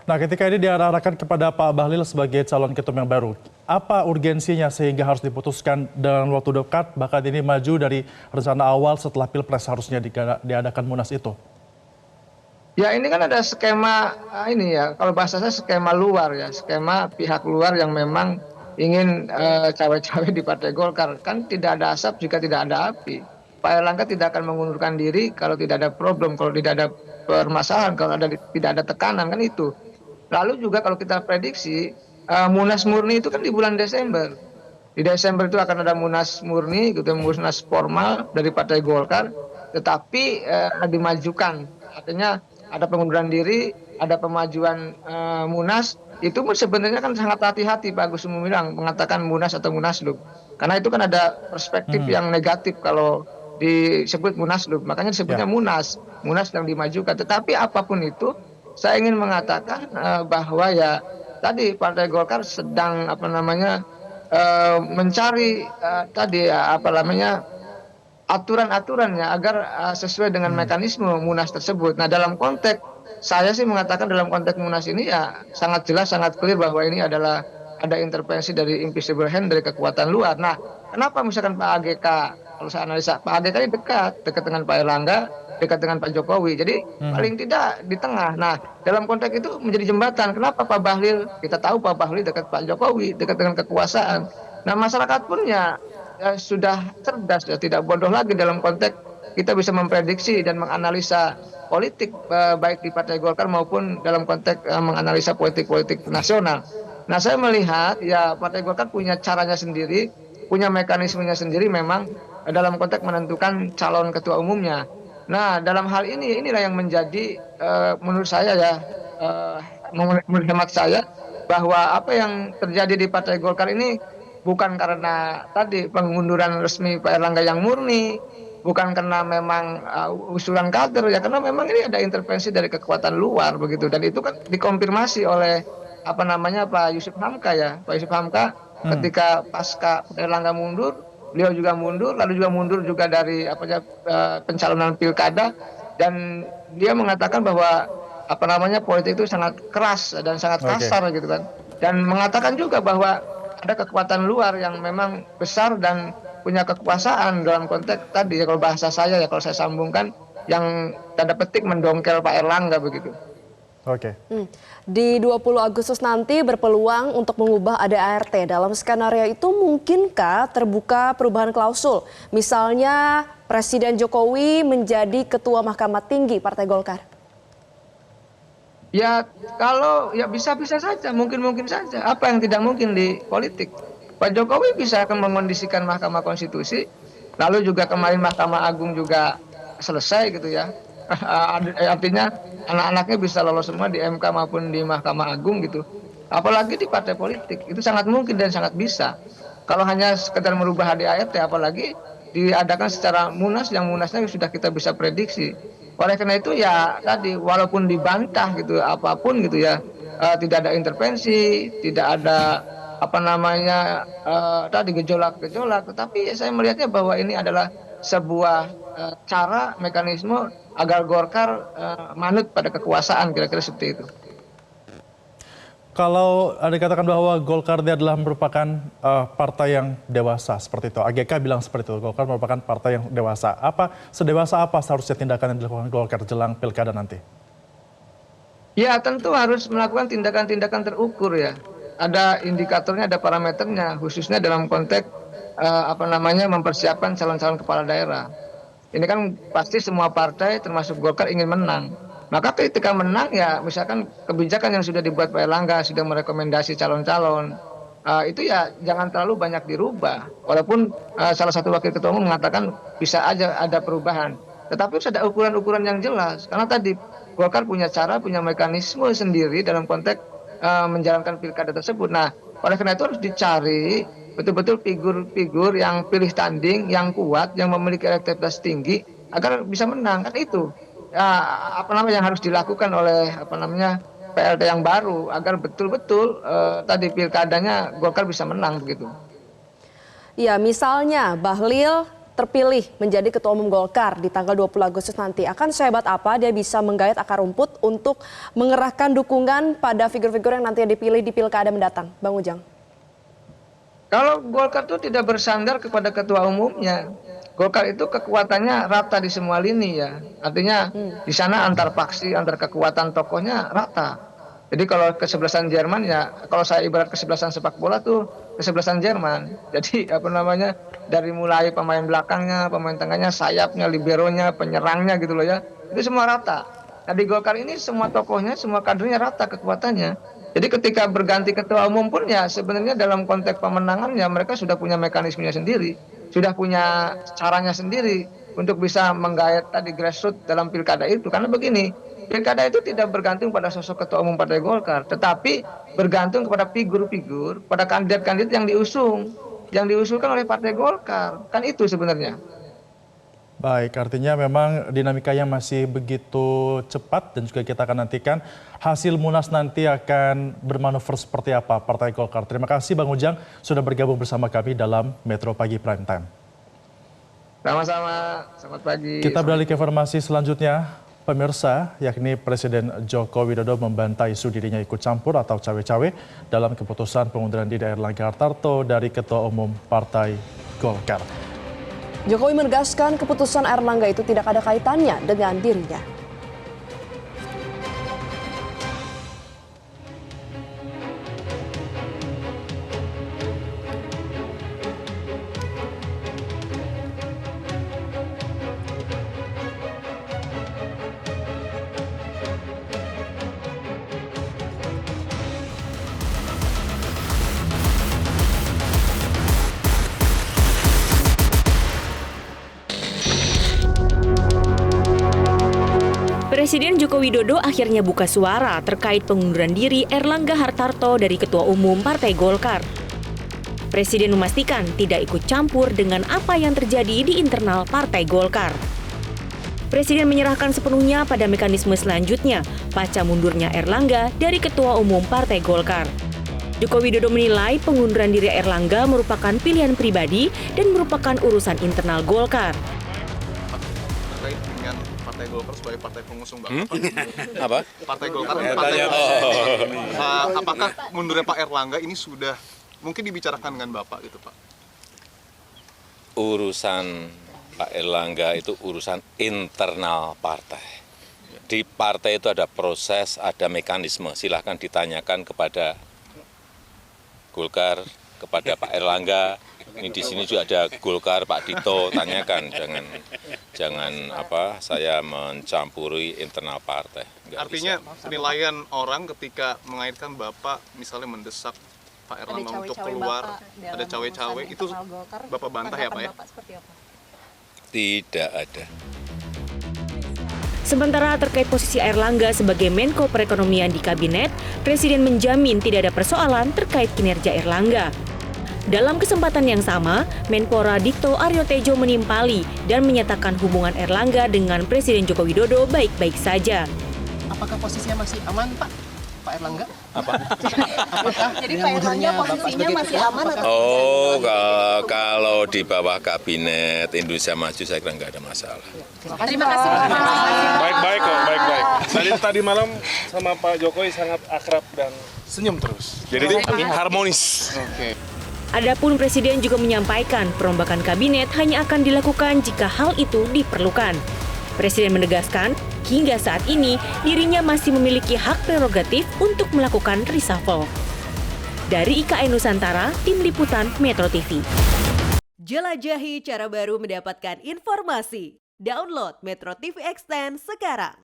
Nah, ketika ini diarahkan kepada Pak Bahlil sebagai calon ketum yang baru, apa urgensinya sehingga harus diputuskan dalam waktu dekat, bahkan ini maju dari rencana awal setelah Pilpres harusnya diadakan Munas itu? Ya ini kan ada skema ini ya, kalau bahasa saya skema luar ya, skema pihak luar yang memang ingin cawe-cawe di Partai Golkar. Kan tidak ada asap jika tidak ada api. Pak Erlangga tidak akan mengundurkan diri kalau tidak ada problem, kalau tidak ada permasalahan, kalau tidak ada tekanan, kan itu. Lalu juga kalau kita prediksi, Munas murni itu kan di bulan Desember. Di Desember itu akan ada Munas murni, gitu, Munas formal dari Partai Golkar, tetapi dimajukan. Artinya ada pengunduran diri, ada pemajuan Munas. Itu sebenarnya kan sangat hati-hati Pak Agus Gumiwang mengatakan Munas atau Munaslup. Karena itu kan ada perspektif yang negatif kalau disebut Munaslup. Makanya disebutnya Ya. Munas yang dimajukan. Tetapi apapun itu, saya ingin mengatakan bahwa ya tadi Partai Golkar sedang mencari tadi ya, aturan-aturannya agar sesuai dengan mekanisme Munas tersebut. Nah, dalam konteks saya sih mengatakan dalam konteks Munas ini ya sangat jelas, sangat clear bahwa ini adalah ada intervensi dari invisible hand, dari kekuatan luar. Nah, kenapa misalkan Pak AGK, kalau saya analisa, Pak AGK ini dekat dengan Pak Erlangga, dekat dengan Pak Jokowi. Jadi paling tidak di tengah. Nah, dalam konteks itu menjadi jembatan. Kenapa Pak Bahlil? Kita tahu Pak Bahlil dekat Pak Jokowi, dekat dengan kekuasaan. Nah, masyarakat pun ya sudah cerdas, ya tidak bodoh lagi dalam konteks kita bisa memprediksi dan menganalisa politik baik di Partai Golkar maupun dalam konteks menganalisa politik nasional. Nah, saya melihat ya Partai Golkar punya caranya sendiri, punya mekanismenya sendiri memang dalam konteks menentukan calon ketua umumnya. Nah, dalam hal ini inilah yang menjadi menurut saya ya, menurut hemat saya, bahwa apa yang terjadi di Partai Golkar ini bukan karena tadi pengunduran resmi Pak Erlangga yang murni, bukan karena memang usulan kader ya, karena memang ini ada intervensi dari kekuatan luar begitu, dan itu kan dikonfirmasi oleh Pak Yusuf Hamka ya, Pak Yusuf Hamka ketika pasca Pak Erlangga mundur, beliau juga mundur, lalu juga mundur juga dari pencalonan pilkada, dan dia mengatakan bahwa politik itu sangat keras dan sangat Oke. kasar gitu kan, dan mengatakan juga bahwa ada kekuatan luar yang memang besar dan punya kekuasaan dalam konteks tadi ya, kalau bahasa saya ya, kalau saya sambungkan, yang tanda petik mendongkel Pak Erlangga begitu. Oke. Di 20 Agustus nanti berpeluang untuk mengubah ADART. Dalam skenario itu mungkinkah terbuka perubahan klausul? Misalnya Presiden Jokowi menjadi Ketua Mahkamah Tinggi Partai Golkar. Ya kalau ya bisa-bisa saja, mungkin saja. Apa yang tidak mungkin di politik? Pak Jokowi bisa akan mengondisikan Mahkamah Konstitusi, lalu juga kemarin Mahkamah Agung juga selesai gitu ya. Artinya anak-anaknya bisa lolos semua di MK maupun di Mahkamah Agung gitu. Apalagi di partai politik, itu sangat mungkin dan sangat bisa. Kalau hanya sekedar merubah ADART, apalagi diadakan secara munas, yang munasnya sudah kita bisa prediksi. Oleh karena itu ya tadi, walaupun dibantah gitu apapun gitu ya, tidak ada intervensi, tidak ada tadi gejolak-gejolak, tetapi saya melihatnya bahwa ini adalah sebuah cara mekanisme agar Golkar manut pada kekuasaan, kira-kira seperti itu. Kalau ada dikatakan bahwa Golkar ini adalah merupakan partai yang dewasa seperti itu, AGK bilang seperti itu, Golkar merupakan partai yang dewasa. Sedewasa apa seharusnya tindakan yang dilakukan Golkar jelang pilkada nanti? Ya tentu harus melakukan tindakan-tindakan terukur ya. Ada indikatornya, ada parameternya, khususnya dalam konteks mempersiapkan calon-calon kepala daerah. Ini kan pasti semua partai termasuk Golkar ingin menang. Maka ketika menang ya misalkan kebijakan yang sudah dibuat Pak Erlangga, sudah merekomendasi calon-calon, itu ya jangan terlalu banyak dirubah. Walaupun salah satu wakil ketua umum mengatakan bisa aja ada perubahan. Tetapi harus ada ukuran-ukuran yang jelas. Karena tadi Golkar punya cara, punya mekanisme sendiri dalam konteks menjalankan pilkada tersebut. Nah, oleh karena itu harus dicari betul-betul figur-figur yang pilih tanding, yang kuat, yang memiliki elektabilitas tinggi agar bisa menang. Kan itu yang harus dilakukan oleh PLT yang baru agar betul-betul pilkadanya Golkar bisa menang begitu. Ya, misalnya Bahlil terpilih menjadi Ketua Umum Golkar di tanggal 20 Agustus nanti, akan sehebat apa dia bisa menggayat akar rumput untuk mengerahkan dukungan pada figur-figur yang nanti dipilih di pilkada mendatang? Bang Ujang. Kalau Golkar itu tidak bersandar kepada ketua umumnya. Golkar itu kekuatannya rata di semua lini ya. Artinya di sana antar faksi, antar kekuatan tokohnya rata. Jadi kalau kesebelasan Jerman ya, kalau saya ibarat kesebelasan sepak bola tuh kesebelasan Jerman. Jadi dari mulai pemain belakangnya, pemain tengahnya, sayapnya, liberonya, penyerangnya gitu loh ya. Itu semua rata. Nah di Golkar ini semua tokohnya, semua kadernya rata kekuatannya. Jadi ketika berganti ketua umum pun ya sebenarnya dalam konteks pemenangan ya mereka sudah punya mekanismenya sendiri. Sudah punya caranya sendiri untuk bisa menggait tadi grassroots dalam pilkada itu. Karena begini, pilkada itu tidak bergantung pada sosok ketua umum Partai Golkar, tetapi bergantung kepada figur-figur, pada kandidat-kandidat yang diusulkan oleh Partai Golkar. Kan itu sebenarnya. Baik, artinya memang dinamikanya masih begitu cepat dan juga kita akan nantikan hasil Munas nanti akan bermanuver seperti apa Partai Golkar. Terima kasih Bang Ujang sudah bergabung bersama kami dalam Metro Pagi Prime Time. Sama-sama, selamat pagi. Kita beralih ke informasi selanjutnya. Pemirsa, yakni Presiden Joko Widodo membantah isu dirinya ikut campur atau cawe-cawe dalam keputusan pengunduran diri Erlangga Hartarto dari Ketua Umum Partai Golkar. Jokowi menegaskan keputusan Erlangga itu tidak ada kaitannya dengan dirinya. Presiden Joko Widodo akhirnya buka suara terkait pengunduran diri Erlangga Hartarto dari Ketua Umum Partai Golkar. Presiden memastikan tidak ikut campur dengan apa yang terjadi di internal Partai Golkar. Presiden menyerahkan sepenuhnya pada mekanisme selanjutnya pasca mundurnya Erlangga dari Ketua Umum Partai Golkar. Joko Widodo menilai pengunduran diri Erlangga merupakan pilihan pribadi dan merupakan urusan internal Golkar. Terkait dengan Partai Golkar sebagai partai pengusung Apa? Partai Golkar ini partai apakah mundurnya Pak Erlangga ini sudah mungkin dibicarakan dengan Bapak gitu Pak? Urusan Pak Erlangga itu urusan internal partai. Di partai itu ada proses, ada mekanisme. Silahkan ditanyakan kepada Golkar, kepada Pak Erlangga. Ini di sini juga ada Golkar, Pak Dito, tanyakan. Jangan saya mencampuri internal partai. Nggak Artinya bisa. penilaian orang ketika mengaitkan Bapak misalnya mendesak Pak Erlangga untuk keluar, ada cawe-cawe itu Bapak bantah ya Pak ya? Tidak ada. Sementara terkait posisi Erlangga sebagai Menko Perekonomian di Kabinet, Presiden menjamin tidak ada persoalan terkait kinerja Erlangga. Dalam kesempatan yang sama, Menpora Dito Aryo Tejo menimpali dan menyatakan hubungan Erlangga dengan Presiden Joko Widodo baik-baik saja. Apakah posisinya masih aman, Pak? Pak Erlangga? Jadi Pak Erlangga posisinya masih aman atau? Oh, kalau di bawah Kabinet Indonesia Maju saya kira nggak ada masalah. Terima kasih Pak. Baik-baik kok, baik-baik. Tadi malam sama Pak Jokowi sangat akrab dan senyum terus. Jadi harmonis. Oke. Adapun Presiden juga menyampaikan perombakan kabinet hanya akan dilakukan jika hal itu diperlukan. Presiden menegaskan, hingga saat ini dirinya masih memiliki hak prerogatif untuk melakukan reshuffle. Dari IKN Nusantara, Tim Liputan Metro TV. Jelajahi cara baru mendapatkan informasi. Download Metro TV Extend sekarang.